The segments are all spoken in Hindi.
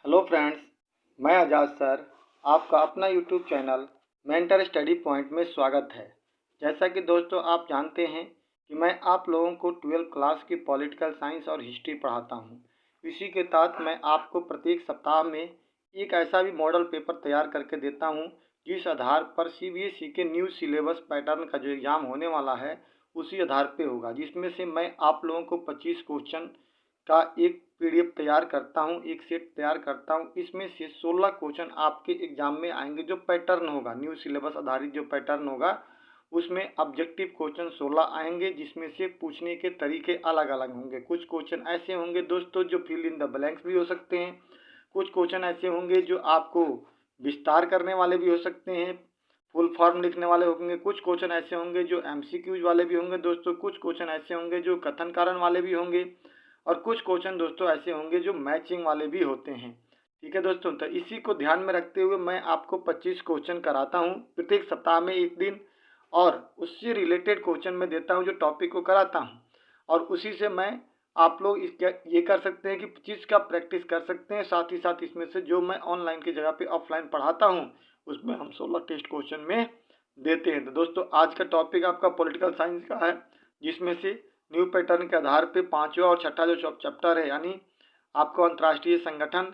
हेलो फ्रेंड्स, मैं आज़ाद सर आपका अपना YouTube channel mentor study point में स्वागत है। जैसा कि दोस्तों आप जानते हैं कि मैं आप लोगों को 12th क्लास की पॉलिटिकल साइंस और हिस्ट्री पढ़ाता हूं। इसी के तहत मैं आपको प्रत्येक सप्ताह में एक ऐसा भी मॉडल पेपर तैयार करके देता हूं जिस आधार पर सीबीएसई के न्यू सिलेबस पैटर्न का जो एग्ज़ाम होने वाला है उसी आधार पे होगा, जिसमें से मैं आप लोगों को 25 क्वेश्चन का एक पीडीएफ तैयार करता हूं, एक सेट तैयार करता हूं। इसमें से 16 क्वेश्चन आपके एग्जाम में आएंगे। जो पैटर्न होगा, न्यू सिलेबस आधारित जो पैटर्न होगा उसमें ऑब्जेक्टिव क्वेश्चन 16 आएंगे, जिसमें से पूछने के तरीके अलग अलग होंगे। कुछ क्वेश्चन ऐसे होंगे दोस्तों जो फिल इन द ब्लैंक्स भी हो सकते हैं, कुछ क्वेश्चन ऐसे होंगे जो आपको विस्तार करने वाले भी हो सकते हैं, फुल फॉर्म लिखने वाले होंगे, कुछ क्वेश्चन ऐसे होंगे जो एमसीक्यूज वाले भी होंगे दोस्तों, कुछ क्वेश्चन ऐसे होंगे जो कथन कारण वाले भी होंगे, और कुछ क्वेश्चन दोस्तों ऐसे होंगे जो मैचिंग वाले भी होते हैं। ठीक है दोस्तों, तो इसी को ध्यान में रखते हुए मैं आपको 25 क्वेश्चन कराता हूं प्रत्येक सप्ताह में एक दिन, और उससे रिलेटेड क्वेश्चन मैं देता हूं जो टॉपिक को कराता हूं, और उसी से मैं आप लोग ये कर सकते हैं कि 25 का प्रैक्टिस कर सकते हैं। साथ ही साथ इसमें से जो मैं ऑनलाइन की जगह पे ऑफलाइन पढ़ाता हूँ उसमें हम 16 टेस्ट क्वेश्चन में देते हैं। तो दोस्तों आज का टॉपिक आपका पॉलिटिकल साइंस का है, जिसमें से न्यू पैटर्न के आधार पे पांचवा और छठा जो चैप्टर है, यानी आपको अंतर्राष्ट्रीय संगठन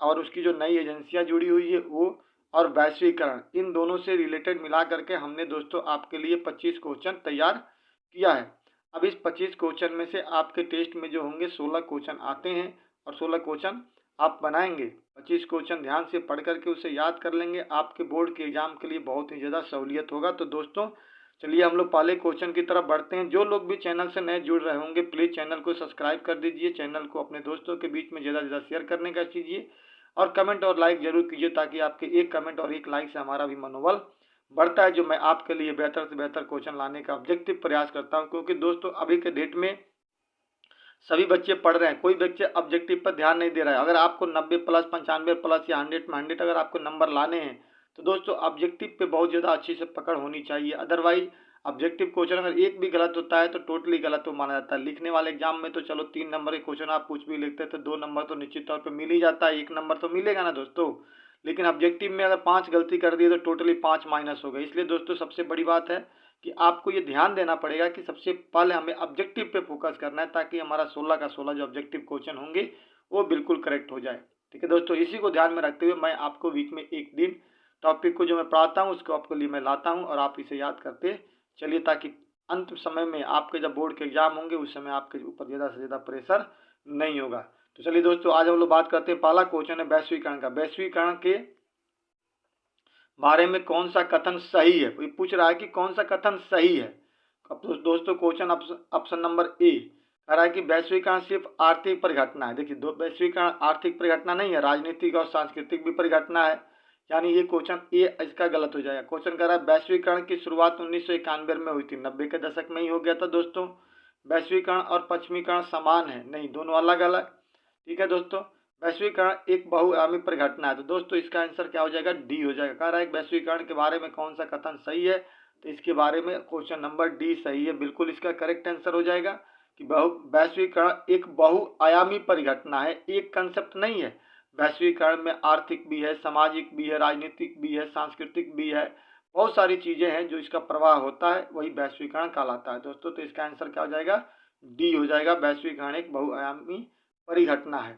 और उसकी जो नई एजेंसियां जुड़ी हुई है वो, और वैश्वीकरण, इन दोनों से रिलेटेड मिला करके हमने दोस्तों आपके लिए 25 क्वेश्चन तैयार किया है। अब इस 25 क्वेश्चन में से आपके टेस्ट में जो होंगे 16 क्वेश्चन आते हैं, और 16 क्वेश्चन आप बनाएंगे। 25 क्वेश्चन ध्यान से पढ़ करके उसे याद कर लेंगे, आपके बोर्ड के एग्जाम के लिए बहुत ही ज़्यादा सहूलियत होगा। तो दोस्तों चलिए हम लोग पहले क्वेश्चन की तरफ बढ़ते हैं। जो लोग भी चैनल से नए जुड़ रहे होंगे प्लीज़ चैनल को सब्सक्राइब कर दीजिए, चैनल को अपने दोस्तों के बीच में ज़्यादा से ज़्यादा शेयर करने का कीजिए, और कमेंट और लाइक जरूर कीजिए, ताकि आपके एक कमेंट और एक लाइक से हमारा भी मनोबल बढ़ता है, जो मैं आपके लिए बेहतर से बेहतर क्वेश्चन लाने का ऑब्जेक्टिव प्रयास करता हूँ। क्योंकि दोस्तों अभी के डेट में सभी बच्चे पढ़ रहे हैं, कोई बच्चे ऑब्जेक्टिव पर ध्यान नहीं दे रहा है। अगर आपको 90 प्लस, 95 प्लस या 100 में 100 अगर आपको नंबर लाने हैं तो दोस्तों ऑब्जेक्टिव पे बहुत ज़्यादा अच्छी से पकड़ होनी चाहिए। अदरवाइज ऑब्जेक्टिव क्वेश्चन अगर एक भी गलत होता है तो टोटली गलत तो माना जाता है। लिखने वाले एग्जाम में तो चलो 3 नंबर के क्वेश्चन आप कुछ भी लिखते हैं तो 2 नंबर तो निश्चित तौर पर मिल ही जाता है, 1 नंबर तो मिलेगा ना दोस्तों। लेकिन ऑब्जेक्टिव में अगर 5 गलती कर दिए तो टोटली 5 माइनस हो गए। इसलिए दोस्तों सबसे बड़ी बात है कि आपको ये ध्यान देना पड़ेगा कि सबसे पहले हमें ऑब्जेक्टिव पे फोकस करना है, ताकि हमारा 16 का 16 जो ऑब्जेक्टिव क्वेश्चन होंगे वो बिल्कुल करेक्ट हो जाए। ठीक है दोस्तों, इसी को ध्यान में रखते हुए मैं आपको वीक में एक दिन टॉपिक को जो मैं पढ़ाता हूँ उसको आपके लिए मैं लाता हूँ, और आप इसे याद करते चलिए, ताकि अंत समय में आपके जब बोर्ड के एग्जाम होंगे उस समय आपके ऊपर ज़्यादा से ज़्यादा प्रेशर नहीं होगा। तो चलिए दोस्तों आज हम लोग बात करते हैं। पहला क्वेश्चन है वैश्वीकरण का। वैश्वीकरण के बारे में कौन सा कथन सही है, कोई पूछ रहा है कि कौन सा कथन सही है। अब तो दोस्तों क्वेश्चन ऑप्शन नंबर ए कह रहा है कि वैश्वीकरण सिर्फ आर्थिक परिघटना है। देखिए वैश्वीकरण आर्थिक परिघटना नहीं है, राजनीतिक और सांस्कृतिक भी परिघटना है, यानी ये क्वेश्चन ए इसका गलत हो जाएगा। क्वेश्चन कह रहा है वैश्वीकरण की शुरुआत 1991 में हुई थी, 90 के दशक में ही हो गया था दोस्तों। वैश्वीकरण और पश्चिमीकरण समान है, नहीं, दोनों अलग अलग। ठीक है दोस्तों, वैश्वीकरण एक बहुआयामी परिघटना है। तो दोस्तों इसका आंसर क्या हो जाएगा, डी हो जाएगा। कह रहा है वैश्वीकरण के बारे में कौन सा कथन सही है, तो इसके बारे में क्वेश्चन नंबर डी सही है, बिल्कुल इसका करेक्ट आंसर हो जाएगा कि वैश्वीकरण एक बहुआयामी परिघटना है, एक कंसेप्ट नहीं है। वैश्वीकरण में आर्थिक भी है, सामाजिक भी है, राजनीतिक भी है, सांस्कृतिक भी है, बहुत सारी चीजें हैं जो इसका प्रवाह होता है, वही वैश्वीकरण कहलाता है दोस्तों। तो इसका आंसर क्या हो जाएगा, डी हो जाएगा। वैश्वीकरण एक बहुआयामी परिघटना है।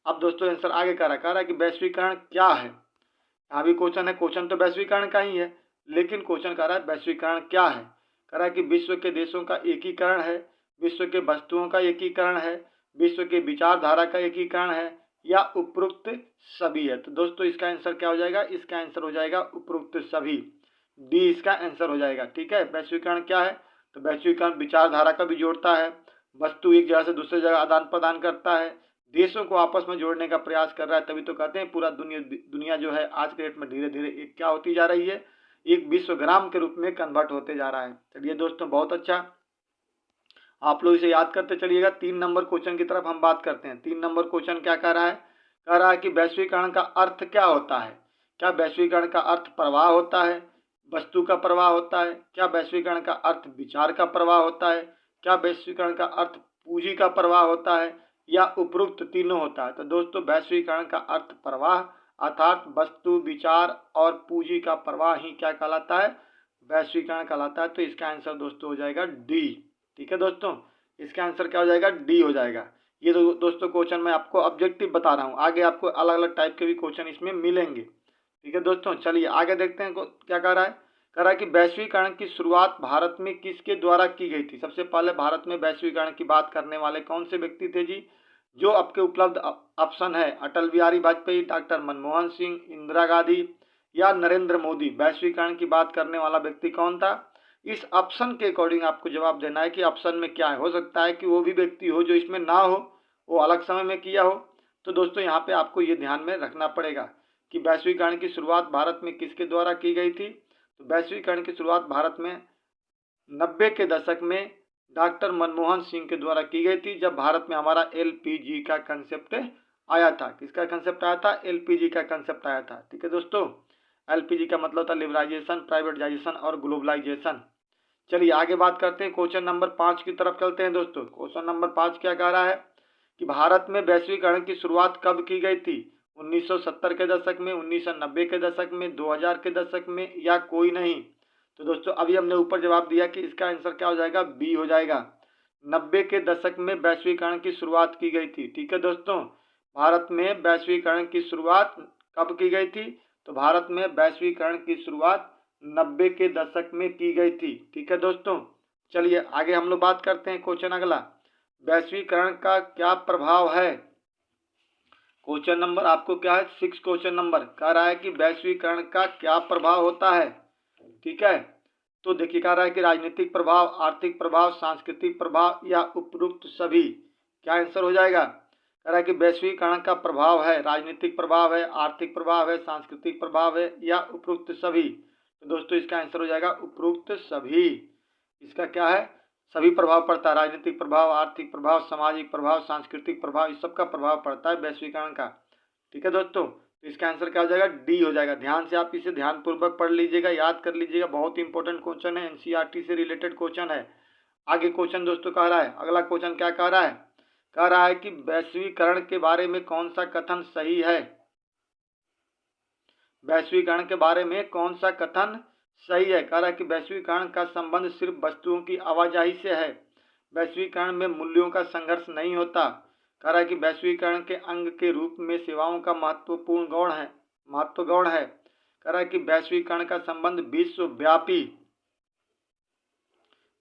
अब दोस्तों आंसर आगे कह रहा है कि वैश्वीकरण क्या है। यहाँ भी क्वेश्चन है, क्वेश्चन तो वैश्वीकरण का ही है, लेकिन क्वेश्चन कह रहा है वैश्वीकरण क्या है। कह रहा है कि विश्व के देशों का एकीकरण है, विश्व के वस्तुओं का एकीकरण है, विश्व के विचारधारा का एकीकरण है, या उपरोक्त सभी है। तो दोस्तों इसका आंसर क्या हो जाएगा, इसका आंसर हो जाएगा उपरोक्त सभी, डी इसका आंसर हो जाएगा। ठीक है, वैश्वीकरण क्या है, तो वैश्वीकरण विचारधारा का भी जोड़ता है, वस्तु एक जगह से दूसरी जगह आदान प्रदान करता है, देशों को आपस में जोड़ने का प्रयास कर रहा है। तभी तो कहते हैं पूरा दुनिया जो है आज के डेट में धीरे धीरे एक क्या होती जा रही है, एक विश्वग्राम के रूप में कन्वर्ट होते जा रहा है। चलिए दोस्तों बहुत अच्छा, आप लोग इसे याद करते चलिएगा। 3 नंबर क्वेश्चन की तरफ हम बात करते हैं। 3 नंबर क्वेश्चन क्या कह रहा है, कह रहा है कि वैश्वीकरण का अर्थ क्या होता है। क्या वैश्वीकरण का अर्थ प्रवाह होता है, वस्तु का प्रवाह होता है, क्या वैश्वीकरण का अर्थ विचार का प्रवाह होता है, क्या वैश्वीकरण का अर्थ पूंजी का प्रवाह होता है, या उपरोक्त तीनों होता है। तो दोस्तों वैश्वीकरण का अर्थ प्रवाह अर्थात वस्तु, विचार और पूंजी का प्रवाह ही क्या कहलाता है, वैश्वीकरण कहलाता है। तो इसका आंसर दोस्तों हो जाएगा डी। ठीक है दोस्तों, इसका आंसर क्या हो जाएगा, डी हो जाएगा। ये दोस्तों क्वेश्चन मैं आपको ऑब्जेक्टिव बता रहा हूँ, आगे आपको अलग अलग टाइप के भी क्वेश्चन इसमें मिलेंगे। ठीक है दोस्तों, चलिए आगे देखते हैं क्या कह रहा है। कह रहा है कि वैश्वीकरण की शुरुआत भारत में किसके द्वारा की गई थी। सबसे पहले भारत में वैश्वीकरण की बात करने वाले कौन से व्यक्ति थे जी, जो आपके उपलब्ध ऑप्शन है अटल बिहारी वाजपेयी, डॉक्टर मनमोहन सिंह, इंदिरा गांधी या नरेंद्र मोदी। वैश्वीकरण की बात करने वाला व्यक्ति कौन था, इस ऑप्शन के अकॉर्डिंग आपको जवाब देना है कि ऑप्शन में क्या है। हो सकता है कि वो भी व्यक्ति हो जो इसमें ना हो, वो अलग समय में किया हो। तो दोस्तों यहाँ पे आपको ये ध्यान में रखना पड़ेगा कि वैश्वीकरण की शुरुआत भारत में किसके द्वारा की गई थी। तो वैश्वीकरण की शुरुआत भारत में 90 के दशक में डॉक्टर मनमोहन सिंह के द्वारा की गई थी, जब भारत में हमारा एलपीजी का कंसेप्ट आया था। किसका कंसेप्ट आया था, एलपीजी का कंसेप्ट आया था। ठीक है दोस्तों, एलपीजी का मतलब था लिबराइजेशन, प्राइवेटाइजेशन और ग्लोबलाइजेशन। चलिए आगे बात करते हैं, क्वेश्चन नंबर 5 की तरफ चलते हैं दोस्तों। क्वेश्चन नंबर 5 क्या कह रहा है कि भारत में वैश्वीकरण की शुरुआत कब की गई थी, 1970 के दशक में, 1990 के दशक में, 2000 के दशक में या कोई नहीं। तो दोस्तों अभी हमने ऊपर जवाब दिया कि इसका आंसर क्या हो जाएगा, बी हो जाएगा। 90 के दशक में वैश्वीकरण की शुरुआत की गई थी। ठीक है दोस्तों, भारत में वैश्वीकरण की शुरुआत कब की गई थी, तो भारत में वैश्वीकरण की शुरुआत 90 के दशक में की गई थी। ठीक है दोस्तों, चलिए आगे हम लोग बात करते हैं। क्वेश्चन अगला, वैश्वीकरण का क्या प्रभाव है। क्वेश्चन नंबर आपको क्या है, 6 क्वेश्चन नंबर कह रहा है कि वैश्वीकरण का क्या प्रभाव होता है। ठीक है, तो देखिए कह रहा है कि राजनीतिक प्रभाव, आर्थिक प्रभाव, सांस्कृतिक प्रभाव या उपरोक्त सभी। क्या आंसर हो जाएगा, कह रहा है कि वैश्वीकरण का प्रभाव है, राजनीतिक प्रभाव है, आर्थिक प्रभाव है, सांस्कृतिक प्रभाव है या उपरोक्त सभी। तो दोस्तों इसका आंसर हो जाएगा उपरोक्त सभी। इसका क्या है, सभी प्रभाव पड़ता है, राजनीतिक प्रभाव, आर्थिक प्रभाव, सामाजिक प्रभाव, सांस्कृतिक प्रभाव, इस सब का प्रभाव पड़ता है वैश्वीकरण का। ठीक है दोस्तों, तो इसका आंसर क्या हो जाएगा, डी हो जाएगा। ध्यान से आप इसे ध्यानपूर्वक पढ़ लीजिएगा, याद कर लीजिएगा, बहुत इंपॉर्टेंट क्वेश्चन है, एनसीईआरटी से रिलेटेड क्वेश्चन है। आगे क्वेश्चन दोस्तों कह रहा है, अगला क्वेश्चन क्या कह रहा है, कह रहा है कि वैश्वीकरण के बारे में कौन सा कथन सही है। वैश्वीकरण के बारे में कौन सा कथन सही है। कह रहा है कि वैश्वीकरण का संबंध सिर्फ वस्तुओं की आवाजाही से है, वैश्वीकरण में मूल्यों का संघर्ष नहीं होता। कह रहा है कि वैश्वीकरण के अंग के रूप में सेवाओं का महत्व गौण है। कह रहा है कि वैश्वीकरण का संबंध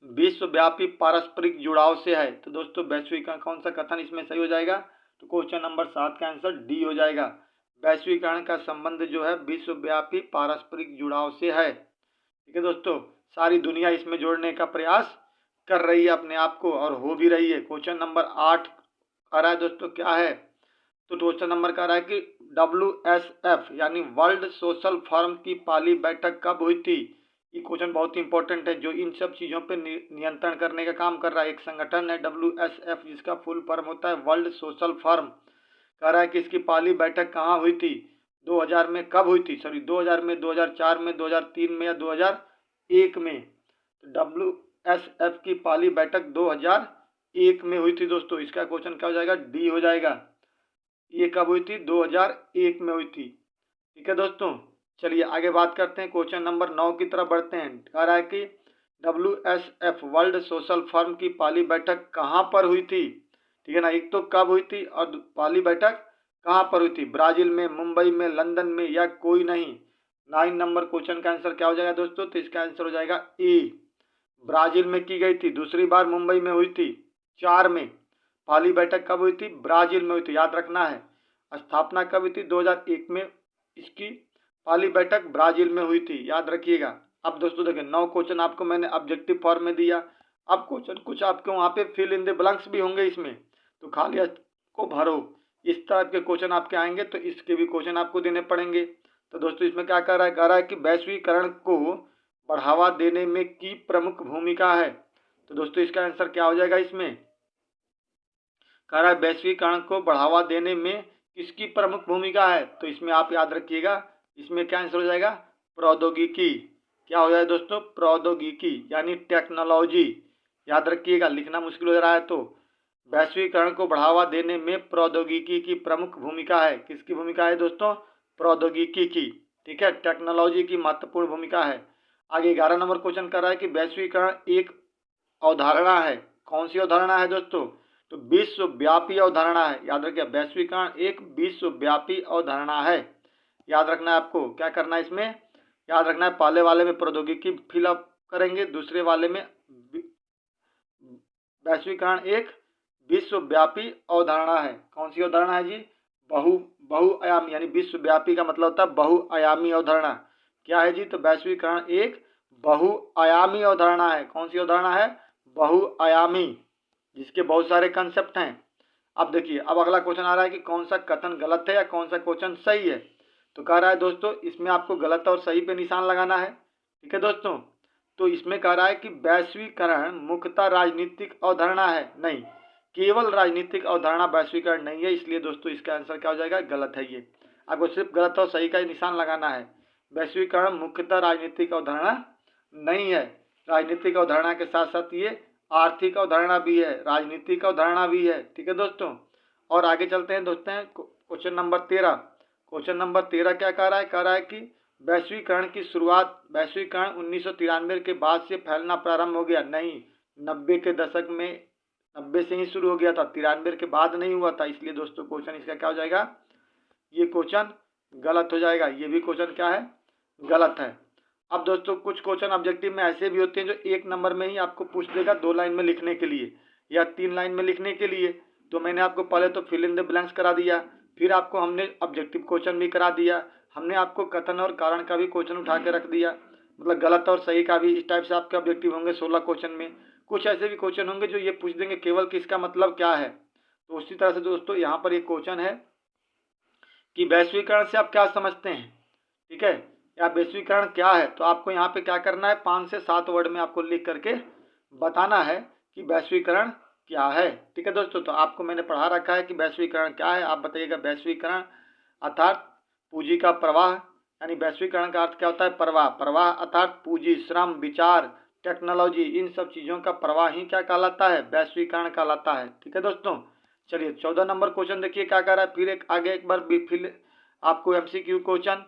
विश्वव्यापी पारस्परिक जुड़ाव से है। तो दोस्तों वैश्वीकरण कौन सा कथन इसमें सही हो जाएगा, तो क्वेश्चन नंबर 7 का आंसर डी हो जाएगा। वैश्वीकरण का संबंध जो है विश्वव्यापी पारस्परिक जुड़ाव से है। ठीक है दोस्तों, सारी दुनिया इसमें जोड़ने का प्रयास कर रही है अपने आप को और हो भी रही है। क्वेश्चन नंबर 8 आ रहा है दोस्तों, क्या है, तो क्वेश्चन नंबर का रहा है कि WSF यानी वर्ल्ड सोशल फोरम की पहली बैठक कब हुई थी। ये क्वेश्चन बहुत इंपॉर्टेंट है, जो इन सब चीज़ों पे नियंत्रण करने का काम कर रहा है। एक संगठन है WSF, जिसका फुल फॉर्म होता है वर्ल्ड सोशल फोरम। कह रहा है कि इसकी पहली बैठक कहाँ हुई थी, 2000 में कब हुई थी, सॉरी 2000 में, 2004 में, 2003 में या 2001 में। तो WSF की पहली बैठक 2001 में हुई थी दोस्तों। इसका क्वेश्चन क्या हो जाएगा, डी हो जाएगा। ये कब हुई थी, 2001 में हुई थी। ठीक है दोस्तों, चलिए आगे बात करते हैं, क्वेश्चन नंबर 9 की तरफ बढ़ते हैं। कह रहा है कि WSF वर्ल्ड सोशल फोरम की पहली बैठक कहाँ पर हुई थी। ठीक है ना, एक तो कब हुई थी और पहली बैठक कहाँ पर हुई थी, ब्राजील में, मुंबई में, लंदन में या कोई नहीं। 9 नंबर क्वेश्चन का आंसर क्या हो जाएगा दोस्तों, तो इसका आंसर हो जाएगा ए, ब्राजील में की गई थी। दूसरी बार मुंबई में हुई थी 4 में। पहली बैठक कब हुई थी, ब्राजील में हुई थी, याद रखना है। स्थापना कब हुई थी, 2001 में इसकी पहली बैठक ब्राजील में हुई थी, याद रखिएगा। अब दोस्तों देखिए 9 क्वेश्चन आपको मैंने ऑब्जेक्टिव फॉर्म में दिया। अब क्वेश्चन कुछ आपके वहाँ पे फिल इन द ब्लैंक्स भी होंगे इसमें, तो खाली को भरो। इस तरह के क्वेश्चन आपके आएंगे तो इसके भी क्वेश्चन आपको देने पड़ेंगे। तो दोस्तों इसमें क्या कह रहा है कि वैश्वीकरण को बढ़ावा देने में की प्रमुख भूमिका है। तो दोस्तों इसका आंसर क्या हो जाएगा, इसमें कह रहा है वैश्वीकरण को बढ़ावा देने में किसकी प्रमुख भूमिका है। तो इसमें आप याद रखिएगा, इसमें क्या आंसर हो जाएगा, प्रौद्योगिकी। क्या हो जाएगा दोस्तों, प्रौद्योगिकी यानी टेक्नोलॉजी। याद रखिएगा, लिखना मुश्किल हो रहा है तो वैश्वीकरण को बढ़ावा देने में प्रौद्योगिकी की प्रमुख भूमिका है। किसकी भूमिका है दोस्तों? प्रौद्योगिकी की। ठीक है, टेक्नोलॉजी की महत्वपूर्ण भूमिका है। आगे 11 नंबर क्वेश्चन कर रहा है कि वैश्वीकरण एक अवधारणा है। कौन सी अवधारणा है दोस्तों? तो विश्वव्यापी अवधारणा है। याद रखिए, वैश्वीकरण एक विश्वव्यापी अवधारणा है। याद रखना है आपको, क्या करना है इसमें, याद रखना है। पहले वाले में प्रौद्योगिकी फिलअप करेंगे, दूसरे वाले में वैश्वीकरण एक विश्वव्यापी अवधारणा है। कौन सी अवधारणा है जी? बहुआयामी, यानी विश्वव्यापी का मतलब होता है बहुआयामी अवधारणा। क्या है जी? तो वैश्वीकरण एक बहुआयामी अवधारणा है। कौन सी अवधारणा है? बहुआयामी, जिसके बहुत सारे कंसेप्ट हैं। अब देखिए, अब अगला क्वेश्चन आ रहा है कि कौन सा कथन गलत है या कौन सा क्वेश्चन सही है। तो कह रहा है दोस्तों, इसमें आपको गलत और सही पे निशान लगाना है। ठीक है दोस्तों, तो इसमें कह रहा है कि वैश्वीकरण मुख्यतः राजनीतिक अवधारणा है। नहीं, केवल राजनीतिक अवधारणा वैश्वीकरण नहीं है, इसलिए दोस्तों इसका आंसर क्या हो जाएगा? गलत है। ये आपको सिर्फ गलत और सही का निशान लगाना है। वैश्वीकरण मुख्यतः राजनीतिक अवधारणा नहीं है। राजनीतिक अवधारणा के साथ साथ ये आर्थिक अवधारणा भी है, राजनीतिक अवधारणा भी है। ठीक है दोस्तों, और आगे चलते हैं दोस्तों, क्वेश्चन नंबर 13। क्वेश्चन नंबर 13 क्या कह रहा है? कह रहा है कि वैश्वीकरण की शुरुआत, वैश्वीकरण 1993 के बाद से फैलना प्रारंभ हो गया। नहीं, 90 के दशक में, 90 से ही शुरू हो गया था, 93 के बाद नहीं हुआ था। इसलिए दोस्तों क्वेश्चन इसका क्या हो जाएगा? ये क्वेश्चन गलत हो जाएगा। ये भी क्वेश्चन क्या है? गलत है। अब दोस्तों कुछ क्वेश्चन ऑब्जेक्टिव में ऐसे भी होते हैं जो 1 नंबर में ही आपको पूछ देगा 2 लाइन में लिखने के लिए या 3 लाइन में लिखने के लिए। तो मैंने आपको पहले तो फिल इन द ब्लैंक्स करा दिया, फिर आपको हमने ऑब्जेक्टिव क्वेश्चन भी करा दिया, हमने आपको कथन और कारण का भी क्वेश्चन उठा के रख दिया, मतलब गलत और सही का भी। इस टाइप से आपके ऑब्जेक्टिव होंगे 16 क्वेश्चन में। कुछ ऐसे भी क्वेश्चन होंगे जो ये पूछ देंगे केवल कि इसका मतलब क्या है। तो उसी तरह से दोस्तों यहाँ पर एक क्वेश्चन है कि वैश्वीकरण से आप क्या समझते हैं। ठीक है, या वैश्वीकरण क्या है। तो आपको यहाँ पे क्या करना है, 5 से 7 वर्ड में आपको लिख करके बताना है कि वैश्वीकरण क्या है। ठीक है दोस्तों, तो आपको मैंने पढ़ा रखा है कि वैश्वीकरण क्या है। आप बताइएगा। वैश्वीकरण अर्थात पूंजी का प्रवाह, यानी वैश्वीकरण का अर्थ क्या होता है? प्रवाह। प्रवाह अर्थात पूंजी, श्रम, विचार, टेक्नोलॉजी, इन सब चीज़ों का प्रवाह ही क्या कहलाता है? वैश्वीकरण कहलाता है। ठीक है दोस्तों, चलिए 14 नंबर क्वेश्चन देखिए क्या कह रहा है। फिर आगे एक बार फिर आपको MCQ क्वेश्चन।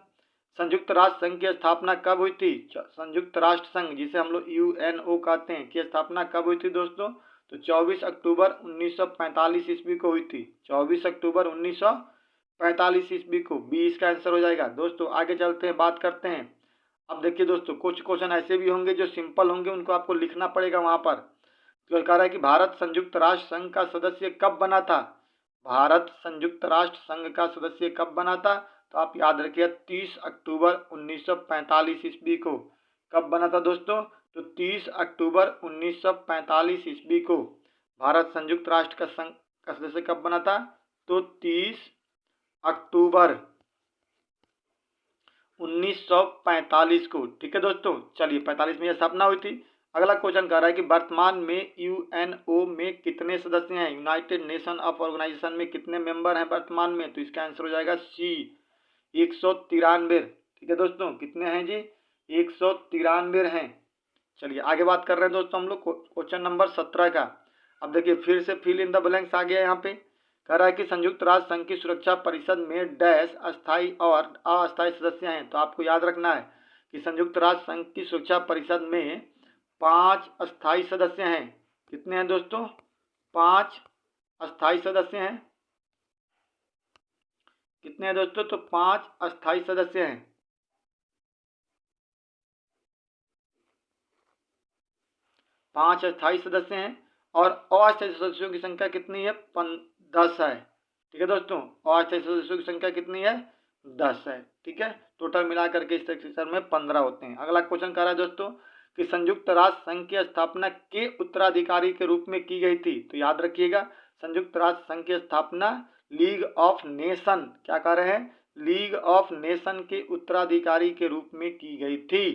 संयुक्त राष्ट्र संघ की स्थापना कब हुई थी? संयुक्त राष्ट्र संघ, जिसे हम लोग UNO कहते हैं, की स्थापना कब हुई थी दोस्तों? तो 24 अक्टूबर 1945 ईस्वी को हुई थी। 24 अक्टूबर 1945 ईस्वी को। बी इसका आंसर हो जाएगा। दोस्तों आगे चलते हैं, बात करते हैं। अब देखिए दोस्तों, कुछ क्वेश्चन ऐसे भी होंगे जो सिंपल होंगे, उनको आपको लिखना पड़ेगा वहां पर। तो कह रहा है कि भारत संयुक्त राष्ट्र संघ का सदस्य कब बना था? भारत संयुक्त राष्ट्र संघ का सदस्य कब बना था? तो आप याद रखिए 30 अक्टूबर 1945 ईस्वी को। कब बना था दोस्तों? तो 30 अक्टूबर 1945 ईस्वी को भारत संयुक्त राष्ट्र का संघ का सदस्य कब बना था? तो 30 अक्टूबर 1945 को। ठीक है दोस्तों, चलिए 45 में यह स्थापना हुई थी। अगला क्वेश्चन कह रहा है कि वर्तमान में UNO में कितने सदस्य हैं? यूनाइटेड नेशन ऑफ ऑर्गेनाइजेशन में कितने मेंबर हैं वर्तमान में? तो इसका आंसर हो जाएगा C, 193। ठीक है दोस्तों, कितने हैं जी? 193 हैं। चलिए आगे बात कर रहे हैं दोस्तों हम लोग क्वेश्चन नंबर 17 का। अब देखिए फिर से फिल इन द ब्लैंक्स आ गया यहाँ पे। कह रहा है कि संयुक्त राष्ट्र संघ की सुरक्षा परिषद में डैश अस्थायी और अस्थायी सदस्य हैं। तो आपको याद रखना है कि संयुक्त राष्ट्र संघ की सुरक्षा परिषद में 5 अस्थायी सदस्य हैं। कितने हैं दोस्तों? 5 अस्थायी सदस्य हैं। कितने हैं दोस्तों? तो 5 अस्थायी सदस्य हैं। 5 अस्थायी सदस्य हैं और अस्थायी सदस्यों की संख्या कितनी है? 10 है। ठीक है दोस्तों, अस्थायी सदस्यों की संख्या कितनी है? 10 है। ठीक है, टोटल मिलाकर के इस सेक्शन में 15 होते हैं। अगला क्वेश्चन कह रहा है दोस्तों कि संयुक्त राष्ट्र संघ की स्थापना के उत्तराधिकारी के रूप में की गई थी। तो याद रखिएगा, संयुक्त राष्ट्र संघ की स्थापना लीग ऑफ नेशन, क्या कह रहे हैं? लीग ऑफ नेशन के उत्तराधिकारी के रूप में की गई थी।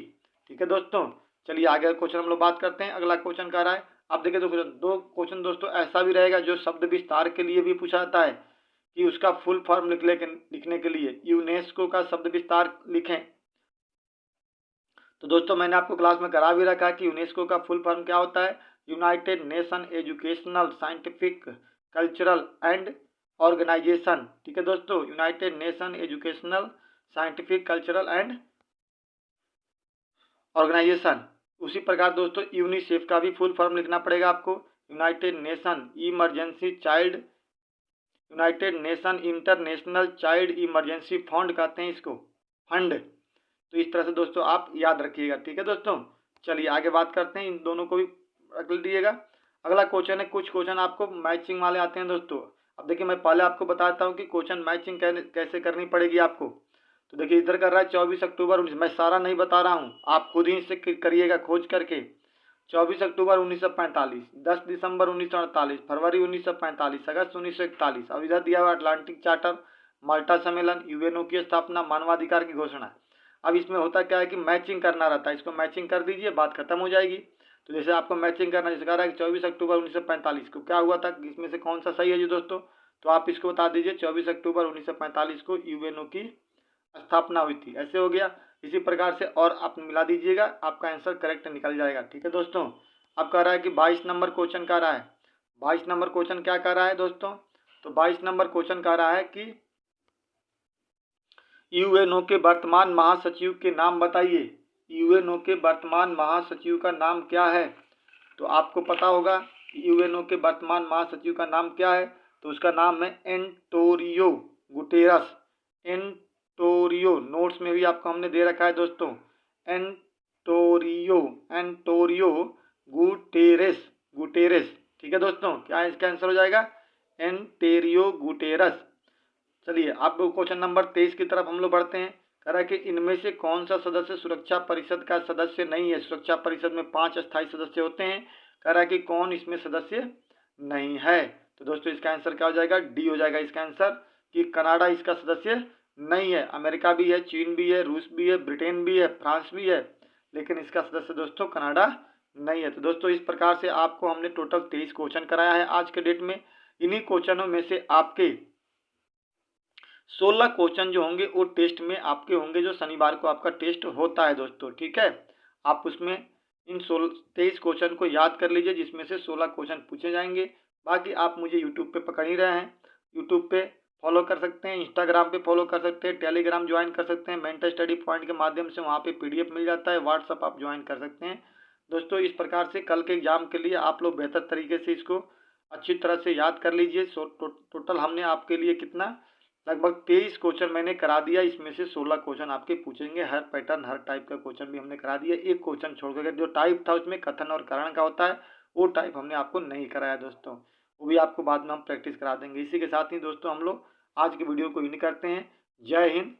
ठीक है दोस्तों, चलिए आगे क्वेश्चन हम लोग बात करते हैं। अगला क्वेश्चन कह रहा है, अब देखिए दो क्वेश्चन दोस्तों ऐसा भी रहेगा जो शब्द विस्तार के लिए भी पूछा जाता है कि उसका फुल फॉर्म लिखने के लिए यूनेस्को का शब्द विस्तार लिखें। तो दोस्तों मैंने आपको क्लास में करा भी रखा है कि यूनेस्को का फुल फॉर्म क्या होता है? United Nation Educational Scientific Cultural and Organization, ठीक है दोस्तों, United Nation Educational Scientific Cultural and Organization. उसी प्रकार दोस्तों यूनिसेफ का भी फुल फॉर्म लिखना पड़ेगा आपको, United nation emergency child, United nation international child emergency fund कहते हैं इसको, फंड। तो इस तरह से दोस्तों आप याद रखिएगा, ठीक है दोस्तों। चलिए आगे बात करते हैं, इन दोनों को भी रख लीजिएगा। अगला क्वेश्चन है, कुछ क्वेश्चन आपको मैचिंग वाले आते हैं दोस्तों। अब देखिए मैं पहले आपको बताता हूँ कि क्वेश्चन मैचिंग कैसे करनी पड़ेगी आपको। तो देखिए इधर कर रहा है 24 अक्टूबर 19, मैं सारा नहीं बता रहा हूँ, आप खुद ही इससे करिएगा खोज करके। 24 अक्टूबर 1945, 10 दिसंबर 1948, फरवरी 1945, अगस्त 1941। अब इधर दिया हुआ अटलांटिक चार्टर, माल्टा सम्मेलन, यूएनओ की स्थापना, मानवाधिकार की घोषणा। अब इसमें होता क्या है कि मैचिंग करना रहता है, इसको मैचिंग कर दीजिए, बात खत्म हो जाएगी। तो जैसे आपको मैचिंग करना, जैसे कह रहा है कि 24 अक्टूबर 1945 को क्या हुआ था, इसमें से कौन सा सही है जी दोस्तों, तो आप इसको बता दीजिए 24 अक्टूबर 1945 को यूएनओ की स्थापना हुई थी, ऐसे हो गया। इसी प्रकार से और आप मिला दीजिएगा, आपका आंसर करेक्ट निकल जाएगा, ठीक है दोस्तों। अब कह रहा है कि 22 नंबर क्वेश्चन कह रहा है, 22 नंबर क्वेश्चन क्या कह रहा है दोस्तों, तो 22 नंबर क्वेश्चन कह रहा है कि यूएनओ के वर्तमान महासचिव के नाम बताइए, यूएनओ के वर्तमान महासचिव का नाम क्या है। तो आपको पता होगा यूएनओ के वर्तमान महासचिव का नाम क्या है, तो उसका नाम है एंटोनियो गुटेरस। एंटोनियो, नोट्स में भी आपको हमने दे रखा है दोस्तों, एंटोनियो गुटेरेस, गुटेरेस, ठीक है दोस्तों। क्या इसका आंसर हो जाएगा, एंटोनियो गुटेरस। चलिए अब क्वेश्चन नंबर 23 की तरफ हम लोग बढ़ते हैं। कह रहा है कि इनमें से कौन सा सदस्य सुरक्षा परिषद का सदस्य नहीं है। सुरक्षा परिषद में 5 अस्थायी सदस्य होते हैं, कह रहा है कि कौन इसमें सदस्य नहीं है। तो दोस्तों इसका आंसर क्या हो जाएगा, डी हो जाएगा इसका आंसर, कि कनाडा इसका सदस्य नहीं है। अमेरिका भी है, चीन भी है, रूस भी है, ब्रिटेन भी है, फ्रांस भी है, लेकिन इसका सदस्य दोस्तों कनाडा नहीं है। तो दोस्तों इस प्रकार से आपको हमने टोटल 23 क्वेश्चन कराया है आज के डेट में। इन्हीं क्वेश्चनों में से आपके 16 क्वेश्चन जो होंगे वो टेस्ट में आपके होंगे, जो शनिवार को आपका टेस्ट होता है दोस्तों, ठीक है। आप उसमें इन 23 क्वेश्चन को याद कर लीजिए, जिसमें से 16 क्वेश्चन पूछे जाएंगे। बाकी आप मुझे यूट्यूब पे पकड़ ही रहे हैं, यूट्यूब पे फॉलो कर सकते हैं, इंस्टाग्राम पे फॉलो कर सकते हैं, टेलीग्राम ज्वाइन कर सकते हैं, मेंटर स्टडी पॉइंट के माध्यम से वहाँ पे PDF मिल जाता है, व्हाट्सअप आप ज्वाइन कर सकते हैं दोस्तों। इस प्रकार से कल के एग्जाम के लिए आप लोग बेहतर तरीके से इसको अच्छी तरह से याद कर लीजिए। टोटल हमने आपके लिए कितना, लगभग 23 क्वेश्चन मैंने करा दिया, इसमें से 16 क्वेश्चन आपके पूछेंगे। हर पैटर्न हर टाइप का क्वेश्चन भी हमने करा दिया, एक क्वेश्चन छोड़कर जो टाइप था उसमें कथन और कारण का होता है, वो टाइप हमने आपको नहीं कराया दोस्तों, वो भी आपको बाद में हम प्रैक्टिस करा देंगे। इसी के साथ ही दोस्तों हम लोग आज की वीडियो को इन करते हैं। जय हिंद,